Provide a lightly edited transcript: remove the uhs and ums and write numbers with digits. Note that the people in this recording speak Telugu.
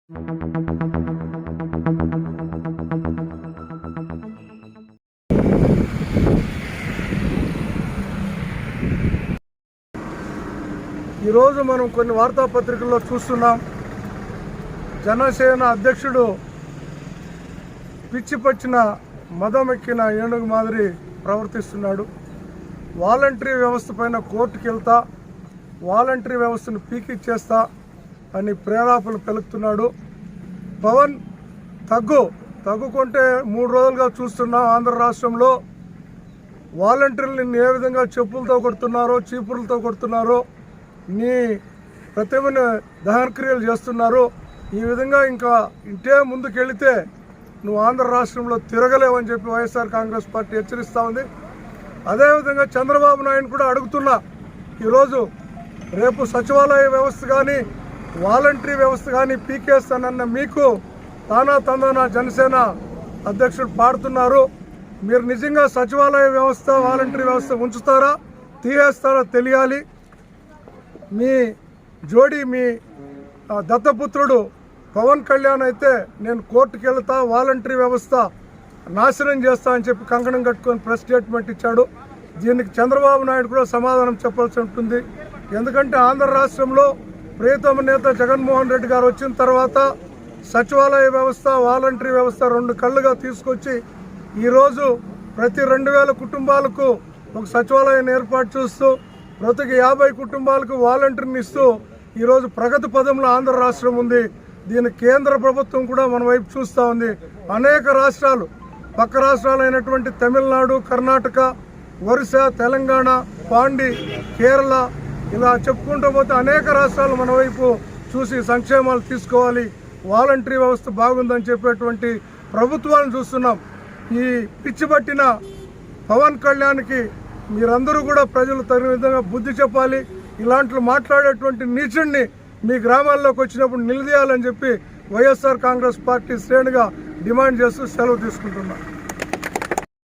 ఈరోజు మనం కొన్ని వార్తాపత్రికల్లో చూస్తున్నాం, జనసేన అధ్యక్షుడు పిచ్చి పచ్చిన మదమెక్కిన ఏనుగు మాదిరి ప్రవర్తిస్తున్నాడు. వాలంటరీ వ్యవస్థ పైన కోర్టుకు వెళ్తా, వాలంటరీ వ్యవస్థను పీకిచ్చేస్తా అని ప్రేరేపణలు పెలుగుతున్నాడు. పవన్ తగ్గుకుంటే 3 రోజులుగా చూస్తున్నాం ఆంధ్ర రాష్ట్రంలో వాలంటీర్లను ఏ విధంగా చెప్పులతో కొడుతున్నారో, చీపుర్లతో కొడుతున్నారో, నీ ప్రతిమను దహనక్రియలు చేస్తున్నారు. ఈ విధంగా ఇంకా ఇంటే ముందుకెళితే నువ్వు ఆంధ్ర రాష్ట్రంలో తిరగలేవని చెప్పి వైఎస్ఆర్ కాంగ్రెస్ పార్టీ హెచ్చరిస్తూ ఉంది. అదేవిధంగా చంద్రబాబు నాయుడు కూడా అడుగుతున్నా, ఈరోజు రేపు సచివాలయ వ్యవస్థ కానీ వాలంటరీ వ్యవస్థ కానీ పీకేస్తానన్న మీకు తందాన జనసేన అధ్యక్షుడు పాడుతున్నారు. మీరు నిజంగా సచివాలయ వ్యవస్థ వాలంటరీ వ్యవస్థ ఉంచుతారా, తీయేస్తారా తెలియాలి. మీ జోడి మీ దత్తపుత్రుడు పవన్ కళ్యాణ్ అయితే నేను కోర్టుకు వెళ్తా, వాలంటరీ వ్యవస్థ నాశనం చేస్తా అని చెప్పి కంకణం కట్టుకొని ప్రెస్ స్టేట్మెంట్ ఇచ్చాడు. దీనికి చంద్రబాబు నాయుడు కూడా సమాధానం చెప్పాల్సి ఉంటుంది. ఎందుకంటే ఆంధ్ర రాష్ట్రంలో ప్రియతమ నేత జగన్మోహన్ రెడ్డి గారు వచ్చిన తర్వాత సచివాలయ వ్యవస్థ వాలంటరీ వ్యవస్థ 2 కళ్ళుగా తీసుకొచ్చి ఈరోజు ప్రతి 2000 కుటుంబాలకు ఒక సచివాలయాన్ని ఏర్పాటు చేస్తూ ప్రతి 50 కుటుంబాలకు వాలంటీర్ని ఇస్తూ ఈరోజు ప్రగతి పదంలో ఆంధ్ర రాష్ట్రం ఉంది. దీని కేంద్ర ప్రభుత్వం కూడా మన వైపు చూస్తూ ఉంది. అనేక రాష్ట్రాలు, పక్క రాష్ట్రాలైనటువంటి తమిళనాడు, కర్ణాటక, ఒరిస్సా, తెలంగాణ, పాండి, కేరళ, ఇలా చెప్పుకుంటూ పోతే అనేక రాష్ట్రాలు మన వైపు చూసి సంక్షేమాలు తీసుకోవాలి, వాలంటరీ వ్యవస్థ బాగుందని చెప్పేటువంటి ప్రభుత్వాలను చూస్తున్నాం. ఈ పిచ్చి పట్టిన పవన్ కళ్యాణ్కి మీరందరూ కూడా ప్రజలు తగిన విధంగా బుద్ధి చెప్పాలి. ఇలాంటి మాట్లాడేటువంటి నీచుడిని మీ గ్రామాల్లోకి వచ్చినప్పుడు నిలదీయాలని చెప్పి వైఎస్ఆర్ కాంగ్రెస్ పార్టీ శ్రేణిగా డిమాండ్ చేస్తూ సెలవు తీసుకుంటున్నాం.